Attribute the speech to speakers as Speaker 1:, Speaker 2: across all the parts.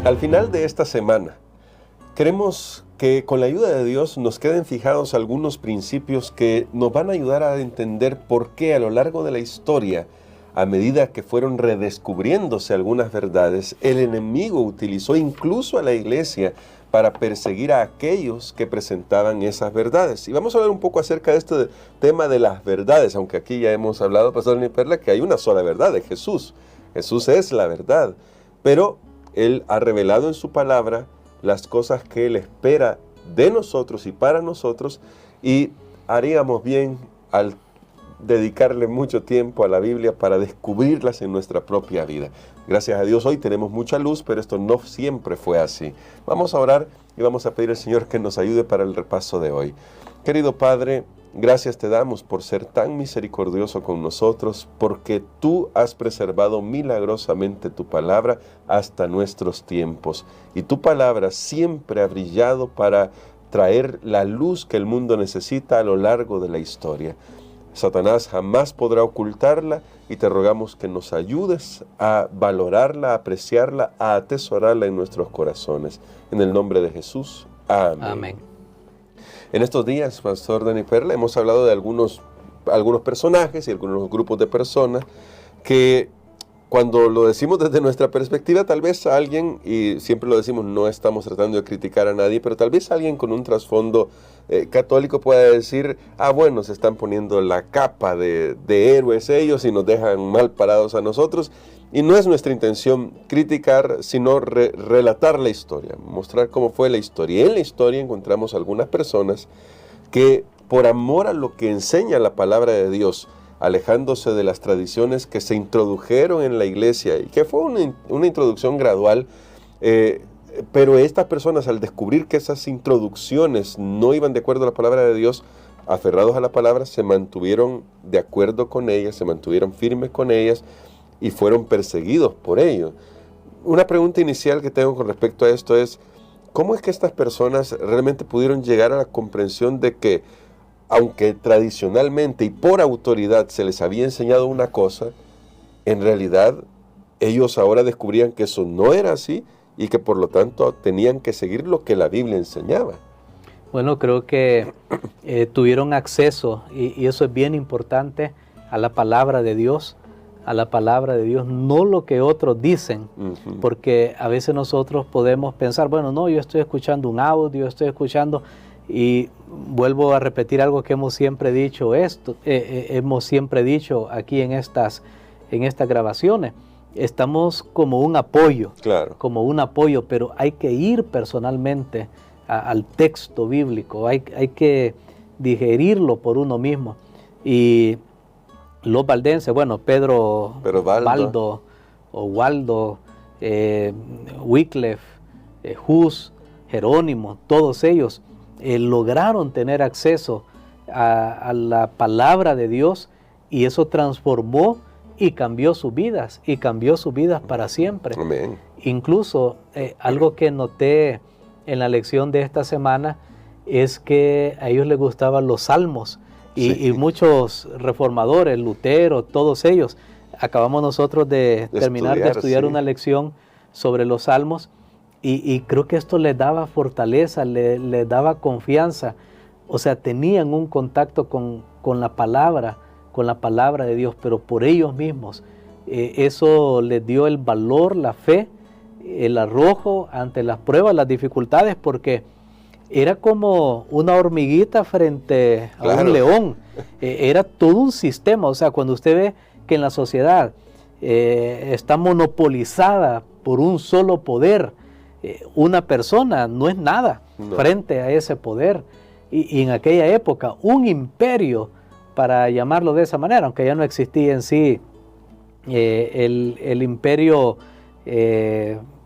Speaker 1: Al final de esta semana, queremos que con la ayuda de Dios nos queden fijados algunos principios que nos van a ayudar a entender por qué a lo largo de la historia, a medida que fueron redescubriéndose algunas verdades, el enemigo utilizó incluso a la iglesia para perseguir a aquellos que presentaban esas verdades. Y vamos a hablar un poco acerca de este tema de las verdades, aunque aquí ya hemos hablado, Pastor Dani Perla, que hay una sola verdad de Jesús. Jesús es la verdad, pero Él ha revelado en su palabra las cosas que Él espera de nosotros y para nosotros, y haríamos bien al dedicarle mucho tiempo a la Biblia para descubrirlas en nuestra propia vida. Gracias a Dios hoy tenemos mucha luz, pero esto no siempre fue así. Vamos a orar y vamos a pedir al Señor que nos ayude para el repaso de hoy. Querido Padre, gracias te damos por ser tan misericordioso con nosotros, porque tú has preservado milagrosamente tu palabra hasta nuestros tiempos. Y tu palabra siempre ha brillado para traer la luz que el mundo necesita a lo largo de la historia. Satanás jamás podrá ocultarla y te rogamos que nos ayudes a valorarla, a apreciarla, a atesorarla en nuestros corazones. En el nombre de Jesús. Amén.
Speaker 2: Amén.
Speaker 1: En estos días, Pastor Dani Perla, hemos hablado de algunos personajes y algunos grupos de personas que cuando lo decimos desde nuestra perspectiva, tal vez alguien, y siempre lo decimos, no estamos tratando de criticar a nadie, pero tal vez alguien con un trasfondo católico pueda decir, bueno, se están poniendo la capa de héroes ellos y nos dejan mal parados a nosotros. Y no es nuestra intención criticar, sino relatar la historia, mostrar cómo fue la historia. Y en la historia encontramos algunas personas que, por amor a lo que enseña la palabra de Dios, alejándose de las tradiciones que se introdujeron en la iglesia, y que fue una introducción gradual, pero estas personas, al descubrir que esas introducciones no iban de acuerdo a la palabra de Dios, aferrados a la palabra, se mantuvieron de acuerdo con ellas, se mantuvieron firmes con ellas, y fueron perseguidos por ello. Una pregunta inicial que tengo con respecto a esto es, ¿cómo es que estas personas realmente pudieron llegar a la comprensión de que, aunque tradicionalmente y por autoridad se les había enseñado una cosa, en realidad ellos ahora descubrían que eso no era así y que por lo tanto tenían que seguir lo que la Biblia enseñaba?
Speaker 2: Bueno, creo que tuvieron acceso, y eso es bien importante, a la palabra de Dios, no lo que otros dicen, porque a veces nosotros podemos pensar, bueno, no, yo estoy escuchando un audio, estoy escuchando, y vuelvo a repetir algo que hemos siempre dicho, aquí en estas grabaciones, estamos como un apoyo,
Speaker 1: claro,
Speaker 2: pero hay que ir personalmente al texto bíblico, hay que digerirlo por uno mismo. Y los valdenses, bueno, Pedro Baldo, o Waldo, Wycliffe, Hus, Jerónimo, todos ellos lograron tener acceso a la palabra de Dios, y eso transformó y cambió sus vidas para siempre.
Speaker 1: Amén.
Speaker 2: Incluso algo que noté en la lección de esta semana es que a ellos les gustaban los salmos, y muchos reformadores, Lutero, todos ellos. Acabamos nosotros de terminar de estudiar una lección sobre los salmos, y creo que esto les daba fortaleza, les daba confianza. O sea, tenían un contacto con la palabra de Dios, pero por ellos mismos. Eso les dio el valor, la fe, el arrojo ante las pruebas, las dificultades, porque era como una hormiguita frente a un león. Era todo un sistema. O sea, cuando usted ve que en la sociedad está monopolizada por un solo poder, una persona no es nada frente a ese poder. Y en aquella época, un imperio, para llamarlo de esa manera, aunque ya no existía en sí el imperio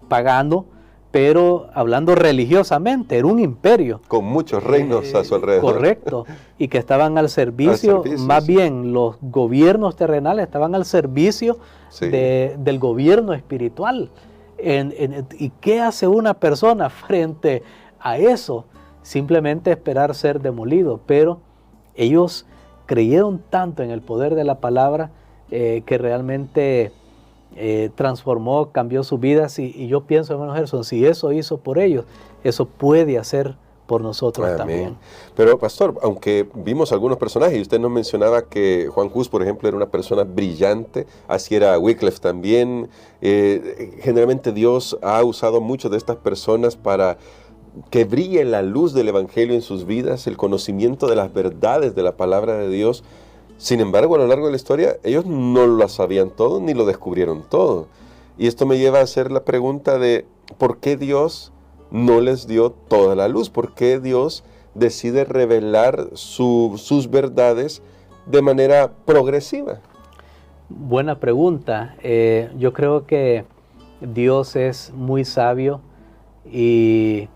Speaker 2: pagano, pero hablando religiosamente, era un imperio.
Speaker 1: Con muchos reinos a su alrededor.
Speaker 2: Correcto, y que estaban al servicio, más bien los gobiernos terrenales estaban al servicio del gobierno espiritual. ¿Y qué hace una persona frente a eso? Simplemente esperar ser demolido. Pero ellos creyeron tanto en el poder de la palabra que realmente transformó, cambió sus vidas, y yo pienso, hermano Gerson, si eso hizo por ellos, eso puede hacer por nosotros. Amén. También.
Speaker 1: Pero pastor, aunque vimos algunos personajes, y usted nos mencionaba que Juan Hus, por ejemplo, era una persona brillante, así era Wycliffe también, generalmente Dios ha usado muchas de estas personas para que brille la luz del Evangelio en sus vidas, el conocimiento de las verdades de la palabra de Dios. Sin embargo, a lo largo de la historia, ellos no lo sabían todo ni lo descubrieron todo. Y esto me lleva a hacer la pregunta de ¿por qué Dios no les dio toda la luz? ¿Por qué Dios decide revelar sus verdades de manera progresiva?
Speaker 2: Buena pregunta. Yo creo que Dios es muy sabio, y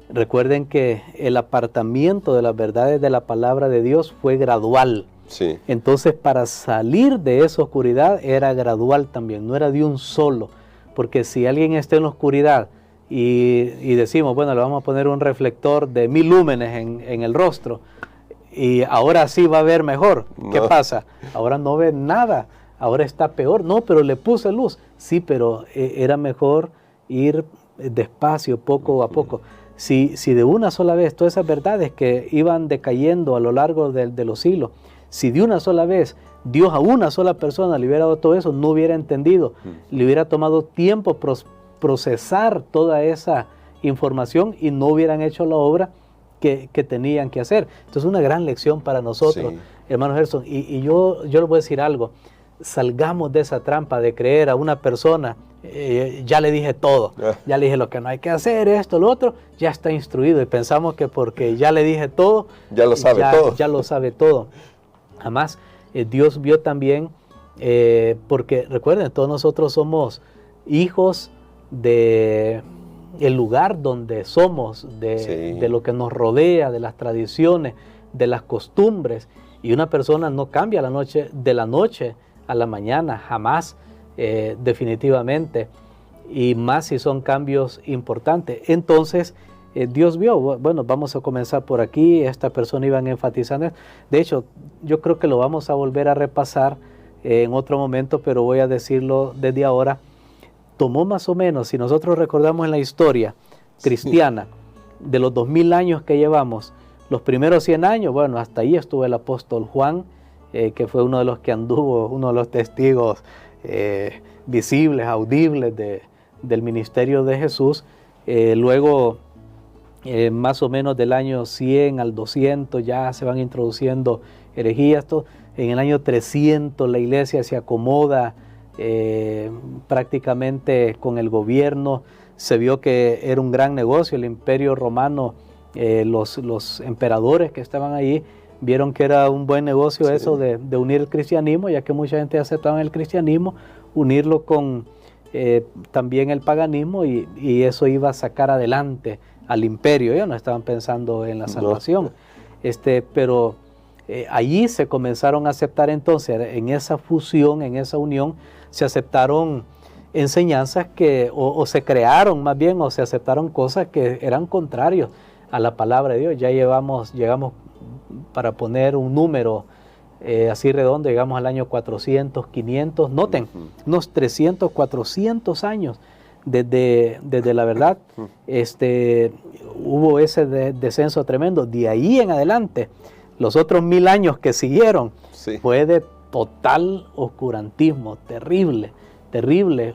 Speaker 2: recuerden que el apartamiento de las verdades de la palabra de Dios fue gradual.
Speaker 1: Sí.
Speaker 2: Entonces, para salir de esa oscuridad era gradual también, no era de un solo. Porque si alguien está en la oscuridad y decimos, bueno, le vamos a poner un reflector de 1000 lúmenes en el rostro, y ahora sí va a ver mejor. ¿Qué pasa? Ahora no ve nada, ahora está peor. No, pero le puse luz. Sí, pero era mejor ir despacio, poco a poco. Si de una sola vez todas esas verdades que iban decayendo a lo largo de los siglos, si de una sola vez Dios a una sola persona le hubiera dado todo eso, no hubiera entendido, le hubiera tomado tiempo procesar toda esa información y no hubieran hecho la obra que tenían que hacer. Entonces, una gran lección para nosotros, hermano Gerson. Y yo les voy a decir algo: salgamos de esa trampa de creer a una persona, ya le dije todo, ya le dije lo que no hay que hacer, esto, lo otro, ya está instruido, y pensamos que porque ya le dije todo,
Speaker 1: ya lo sabe todo.
Speaker 2: Ya lo sabe todo. Además, Dios vio también, porque recuerden, todos nosotros somos hijos del lugar donde somos, de lo que nos rodea, de las tradiciones, de las costumbres, y una persona no cambia de la noche a la mañana, jamás, definitivamente, y más si son cambios importantes. Entonces, Dios vio, bueno, vamos a comenzar por aquí, esta persona iban enfatizando. De hecho, yo creo que lo vamos a volver a repasar en otro momento, pero voy a decirlo desde ahora. Tomó más o menos, si nosotros recordamos en la historia cristiana, de los 2000 años que llevamos, los primeros 100 años, bueno, hasta ahí estuvo el apóstol Juan, que fue uno de los que anduvo, uno de los testigos visibles, audibles del ministerio de Jesús. Luego, más o menos del año 100 al 200 ya se van introduciendo herejías. En el año 300 la iglesia se acomoda prácticamente con el gobierno. Se vio que era un gran negocio el imperio romano, los emperadores que estaban ahí vieron que era un buen negocio eso de unir el cristianismo, ya que mucha gente aceptaba el cristianismo, unirlo con también el paganismo, y eso iba a sacar adelante al imperio. Ellos no estaban pensando en la salvación. Pero allí se comenzaron a aceptar entonces, en esa fusión, en esa unión, se aceptaron enseñanzas o se crearon más bien, o se aceptaron cosas que eran contrarios a la palabra de Dios. Ya llegamos, para poner un número así redondo, llegamos al año 400, 500, noten, unos 300, 400 años desde la verdad, hubo ese descenso tremendo. De ahí en adelante, los otros 1000 años que siguieron, fue de total oscurantismo, terrible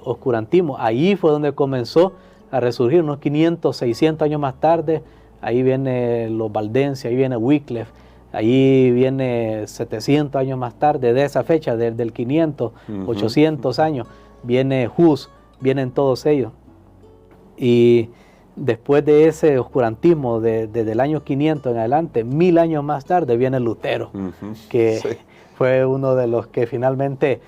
Speaker 2: oscurantismo. Ahí fue donde comenzó a resurgir, unos 500, 600 años más tarde. Ahí viene los Valdenses, ahí viene Wycliffe, ahí viene 700 años más tarde, de esa fecha, del 500, 800 años, viene Hus, vienen todos ellos. Y después de ese oscurantismo, desde el año 500 en adelante, 1000 años más tarde, viene Lutero, que fue uno de los que finalmente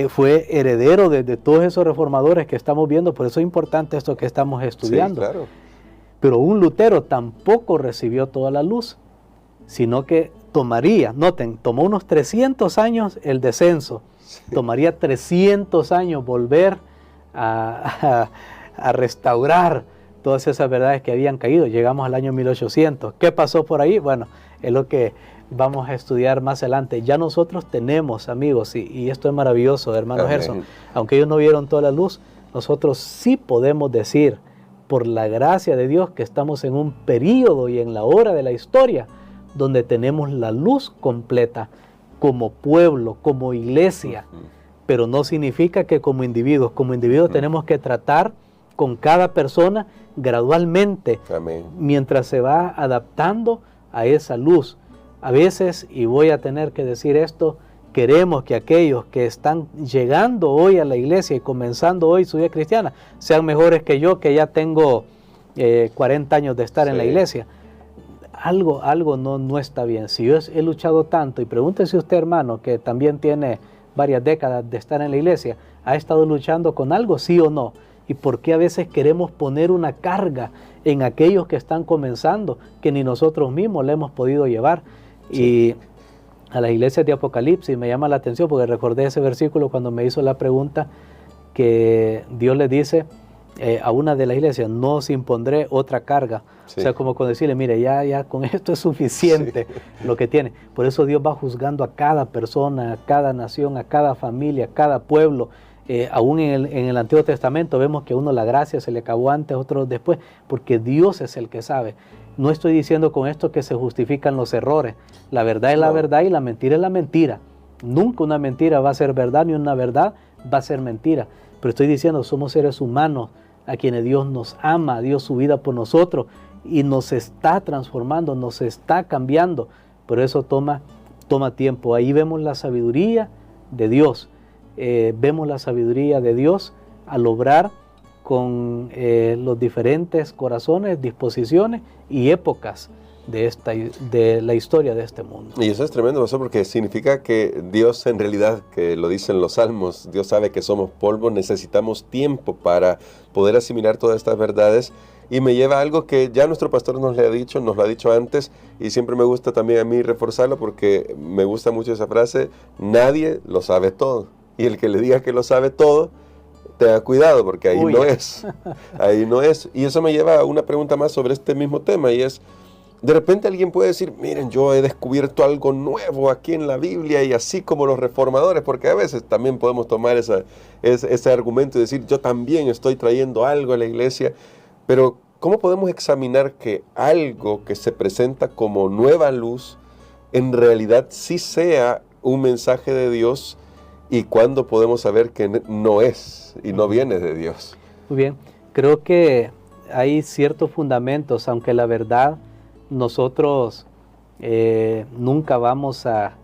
Speaker 2: fue heredero de todos esos reformadores que estamos viendo. Por eso es importante esto que estamos estudiando. Sí, claro. Pero un Lutero tampoco recibió toda la luz, sino que tomó unos 300 años el descenso, tomaría 300 años volver a restaurar todas esas verdades que habían caído. Llegamos al año 1800. ¿Qué pasó por ahí? Bueno, es lo que vamos a estudiar más adelante. Ya nosotros tenemos, amigos, y esto es maravilloso, hermano Gerson, aunque ellos no vieron toda la luz, nosotros sí podemos decir, por la gracia de Dios, que estamos en un período y en la hora de la historia donde tenemos la luz completa como pueblo, como iglesia, pero no significa que como individuos tenemos que tratar con cada persona gradualmente, mientras se va adaptando a esa luz. A veces, y voy a tener que decir esto, queremos que aquellos que están llegando hoy a la iglesia y comenzando hoy su vida cristiana sean mejores que yo, que ya tengo 40 años de estar en la iglesia. Algo no está bien. Si yo he luchado tanto, y pregúntese usted, hermano, que también tiene varias décadas de estar en la iglesia, ¿ha estado luchando con algo, sí o no? ¿Y por qué a veces queremos poner una carga en aquellos que están comenzando que ni nosotros mismos le hemos podido llevar? Y a las iglesias de Apocalipsis me llama la atención porque recordé ese versículo cuando me hizo la pregunta que Dios le dice a una de las iglesias, no os impondré otra carga. O sea, como con decirle, mire, ya con esto es suficiente lo que tiene. Por eso Dios va juzgando a cada persona, a cada nación, a cada familia, a cada pueblo. Aún en el Antiguo Testamento vemos que a uno la gracia se le acabó antes, a otro después, porque Dios es el que sabe. No estoy diciendo con esto que se justifican los errores. La verdad es la verdad y la mentira es la mentira. Nunca una mentira va a ser verdad, ni una verdad va a ser mentira. Pero estoy diciendo, somos seres humanos a quienes Dios nos ama, dio su vida por nosotros y nos está transformando, nos está cambiando. Por eso toma tiempo. Ahí vemos la sabiduría de Dios. Vemos la sabiduría de Dios al obrar con los diferentes corazones, disposiciones y épocas de la historia de este mundo.
Speaker 1: Y eso es tremendo, pastor, porque significa que Dios, en realidad, que lo dicen los salmos, Dios sabe que somos polvo, necesitamos tiempo para poder asimilar todas estas verdades. Y me lleva a algo que ya nuestro pastor nos lo ha dicho antes, y siempre me gusta también a mí reforzarlo porque me gusta mucho esa frase: nadie lo sabe todo. Y el que le diga que lo sabe todo, tenga cuidado, porque ahí no es. Ahí no es. Y eso me lleva a una pregunta más sobre este mismo tema, y es, de repente alguien puede decir, miren, yo he descubierto algo nuevo aquí en la Biblia, y así como los reformadores, porque a veces también podemos tomar ese argumento y decir, yo también estoy trayendo algo a la iglesia. Pero ¿cómo podemos examinar que algo que se presenta como nueva luz en realidad sí sea un mensaje de Dios, y cuándo podemos saber que no es y no viene de Dios?
Speaker 2: Muy bien, creo que hay ciertos fundamentos, aunque la verdad nosotros nunca vamos a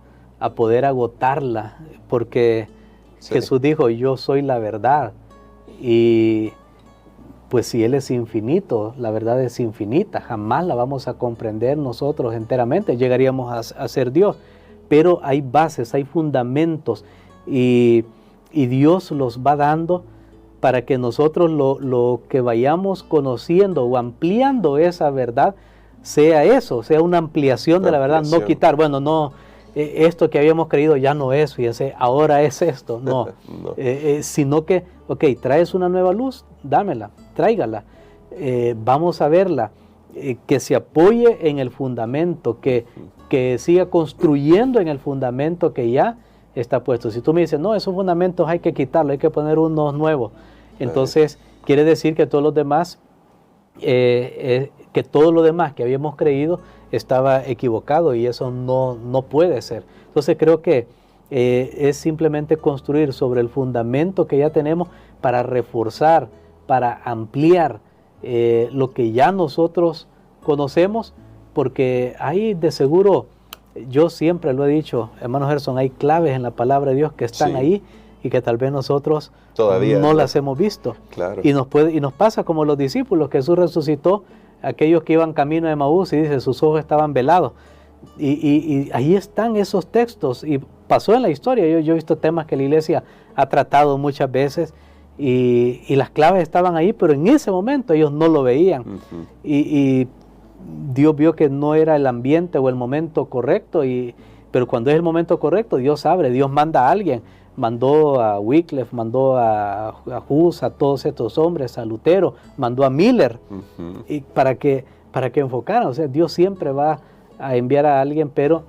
Speaker 2: poder agotarla, porque Jesús dijo, yo soy la verdad, y pues si Él es infinito, la verdad es infinita, jamás la vamos a comprender nosotros enteramente, llegaríamos a ser Dios, pero hay bases, hay fundamentos, y Dios los va dando para que nosotros lo que vayamos conociendo o ampliando esa verdad, sea eso, sea una ampliación de la verdad, no quitar, bueno, no, esto que habíamos creído ya no es, fíjense, ahora es esto, no, sino que, ok, traes una nueva luz, dámela, tráigala, vamos a verla, que se apoye en el fundamento, que siga construyendo en el fundamento que ya está puesto. Si tú me dices, no, esos fundamentos hay que quitarlos, hay que poner unos nuevos, entonces quiere decir que todos los demás, que habíamos creído estaba equivocado, y eso no puede ser. Entonces creo que es simplemente construir sobre el fundamento que ya tenemos para reforzar, para ampliar lo que ya nosotros conocemos, porque hay de seguro, yo siempre lo he dicho, hermano Gerson, hay claves en la palabra de Dios que están ahí y que tal vez nosotros todavía no las hemos visto.
Speaker 1: Claro.
Speaker 2: Y nos pasa como los discípulos. Jesús resucitó aquellos que iban camino de Emaús, y dice, sus ojos estaban velados. Y ahí están esos textos, y pasó en la historia. Yo he visto temas que la iglesia ha tratado muchas veces, y las claves estaban ahí, pero en ese momento ellos no lo veían. Y Dios vio que no era el ambiente o el momento correcto, pero cuando es el momento correcto, Dios abre, Dios manda a alguien. Mandó a Wycliffe, mandó a Hus, a todos estos hombres, a Lutero, mandó a Miller, y para que enfocaran. O sea, Dios siempre va a enviar a alguien, pero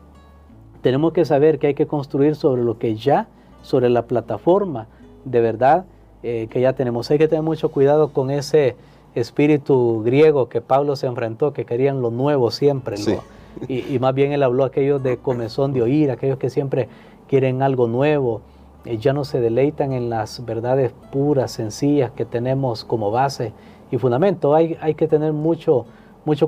Speaker 2: tenemos que saber que hay que construir sobre lo que ya, sobre la plataforma de verdad que ya tenemos. Hay que tener mucho cuidado con ese espíritu griego que Pablo se enfrentó, que querían lo nuevo siempre.
Speaker 1: Sí.
Speaker 2: Y más bien él habló a aquellos de comezón de oír, aquellos que siempre quieren algo nuevo, ya no se deleitan en las verdades puras, sencillas que tenemos como base y fundamento. Hay que tener mucho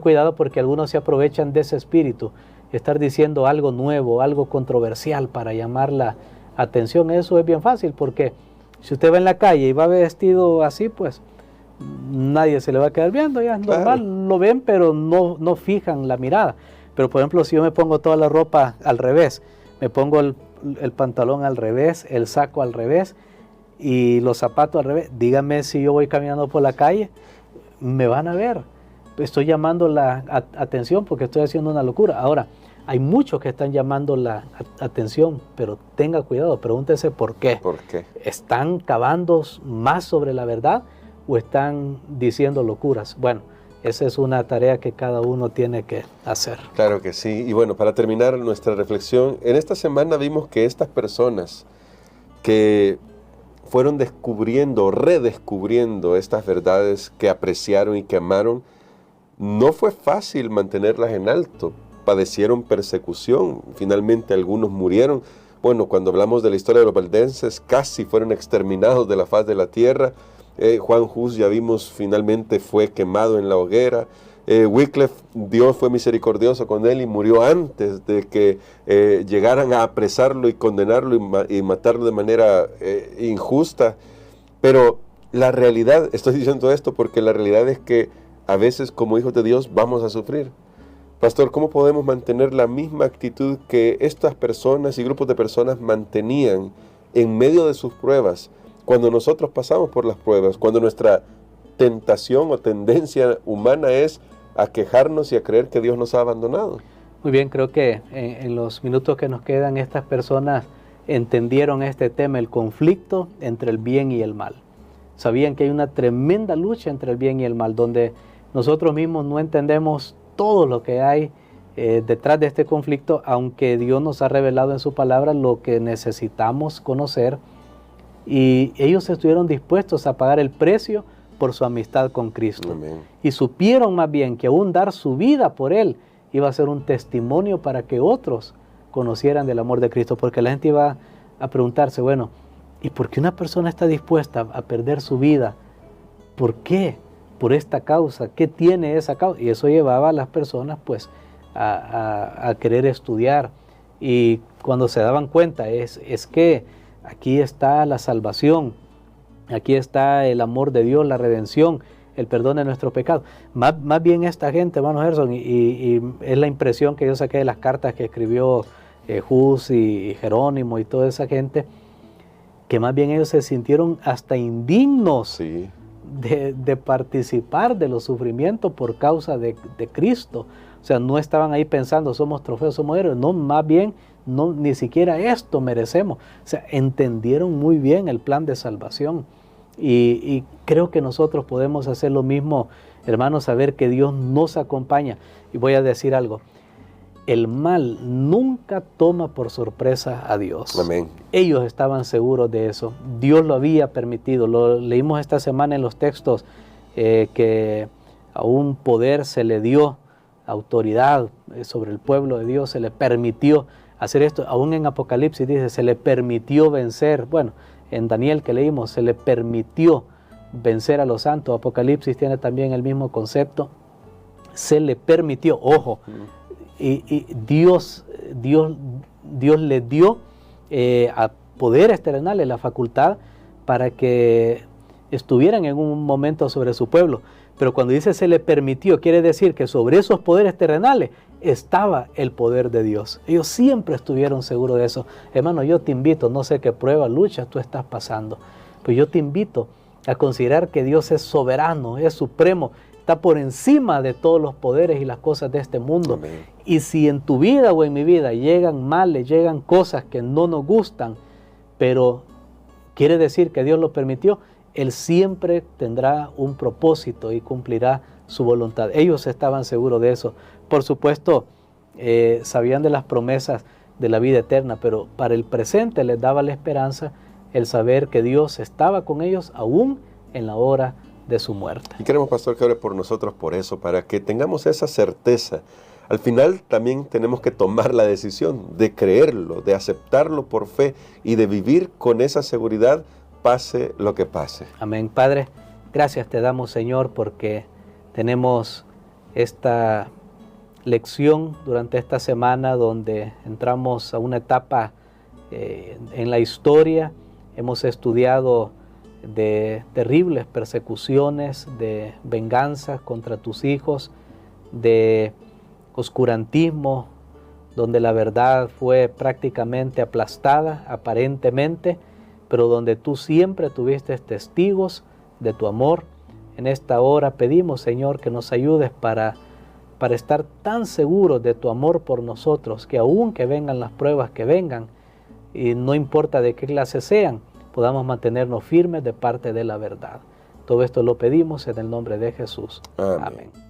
Speaker 2: cuidado porque algunos se aprovechan de ese espíritu, estar diciendo algo nuevo, algo controversial para llamar la atención. Eso es bien fácil porque si usted va en la calle y va vestido así, pues nadie se le va a quedar viendo, ya es normal, lo ven, pero no fijan la mirada. Pero por ejemplo, si yo me pongo toda la ropa al revés, me pongo el pantalón al revés, el saco al revés y los zapatos al revés, dígame si yo voy caminando por la calle, me van a ver. Estoy llamando la atención porque estoy haciendo una locura. Ahora, hay muchos que están llamando la atención, pero tenga cuidado, pregúntese por qué.
Speaker 1: ¿Por qué?
Speaker 2: ¿Están cavando más sobre la verdad o están diciendo locuras? Bueno, esa es una tarea que cada uno tiene que hacer.
Speaker 1: Claro que sí. Y bueno, para terminar nuestra reflexión, en esta semana vimos que estas personas que fueron descubriendo, redescubriendo estas verdades que apreciaron y que amaron, no fue fácil mantenerlas en alto. Padecieron persecución, finalmente algunos murieron. Bueno, cuando hablamos de la historia de los valdenses, casi fueron exterminados de la faz de la tierra. Juan Hus, ya vimos, finalmente fue quemado en la hoguera. Wycliffe, Dios fue misericordioso con él y murió antes de que llegaran a apresarlo y condenarlo y matarlo de manera injusta. Pero la realidad, estoy diciendo esto porque la realidad es que a veces como hijos de Dios vamos a sufrir. Pastor, ¿cómo podemos mantener la misma actitud que estas personas y grupos de personas mantenían en medio de sus pruebas? Cuando nosotros pasamos por las pruebas, cuando nuestra tentación o tendencia humana es a quejarnos y a creer que Dios nos ha abandonado.
Speaker 2: Muy bien, creo que en los minutos que nos quedan estas personas entendieron este tema, el conflicto entre el bien y el mal. Sabían que hay una tremenda lucha entre el bien y el mal, donde nosotros mismos no entendemos todo lo que hay detrás de este conflicto, aunque Dios nos ha revelado en su palabra lo que necesitamos conocer. Y ellos estuvieron dispuestos a pagar el precio por su amistad con Cristo.
Speaker 1: Amén.
Speaker 2: Y supieron más bien que aún dar su vida por Él iba a ser un testimonio para que otros conocieran del amor de Cristo. Porque la gente iba a preguntarse, bueno, ¿y por qué una persona está dispuesta a perder su vida? ¿Por qué? Por esta causa. ¿Qué tiene esa causa? Y eso llevaba a las personas pues a querer estudiar. Y cuando se daban cuenta es que aquí está la salvación, aquí está el amor de Dios, la redención, el perdón de nuestros pecados. Más bien esta gente, hermano Gerson, y es la impresión que yo saqué de las cartas que escribió Hus y Jerónimo y toda esa gente, que más bien ellos se sintieron hasta indignos
Speaker 1: Sí.
Speaker 2: de participar de los sufrimientos por causa de Cristo. O sea, no estaban ahí pensando, somos trofeos, somos héroes. No, más bien, no, ni siquiera esto merecemos. O sea, entendieron muy bien el plan de salvación. Y creo que nosotros podemos hacer lo mismo, hermanos, saber que Dios nos acompaña. Y voy a decir algo. El mal nunca toma por sorpresa a Dios.
Speaker 1: Amén.
Speaker 2: Ellos estaban seguros de eso. Dios lo había permitido. Lo leímos esta semana en los textos que a un poder se le dio autoridad sobre el pueblo de Dios, se le permitió hacer esto. Aún en Apocalipsis dice, se le permitió vencer. Bueno, en Daniel que leímos, se le permitió vencer a los santos. Apocalipsis tiene también el mismo concepto. Se le permitió, ojo, y Dios le dio a poderes terrenales la facultad para que estuvieran en un momento sobre su pueblo. Pero cuando dice se le permitió, quiere decir que sobre esos poderes terrenales estaba el poder de Dios. Ellos siempre estuvieron seguros de eso. Hermano, yo te invito, no sé qué prueba, lucha tú estás pasando, pero yo te invito a considerar que Dios es soberano, es supremo, está por encima de todos los poderes y las cosas de este mundo.
Speaker 1: Amén.
Speaker 2: Y si en tu vida o en mi vida llegan males, llegan cosas que no nos gustan, pero quiere decir que Dios lo permitió, Él siempre tendrá un propósito y cumplirá su voluntad. Ellos estaban seguros de eso. Por supuesto, sabían de las promesas de la vida eterna, pero para el presente les daba la esperanza el saber que Dios estaba con ellos aún en la hora de su muerte.
Speaker 1: Y queremos, pastor, que ore por nosotros por eso, para que tengamos esa certeza. Al final también tenemos que tomar la decisión de creerlo, de aceptarlo por fe y de vivir con esa seguridad, pase lo que pase.
Speaker 2: Amén. Padre, gracias te damos, Señor, porque tenemos esta lección durante esta semana donde entramos a una etapa en la historia. Hemos estudiado de terribles persecuciones, de venganzas contra tus hijos, de oscurantismo, donde la verdad fue prácticamente aplastada, aparentemente, pero donde tú siempre tuviste testigos de tu amor. En esta hora pedimos, Señor, que nos ayudes para estar tan seguros de tu amor por nosotros, que aun que vengan las pruebas que vengan, y no importa de qué clase sean, podamos mantenernos firmes de parte de la verdad. Todo esto lo pedimos en el nombre de Jesús.
Speaker 1: Amén.
Speaker 2: Amén.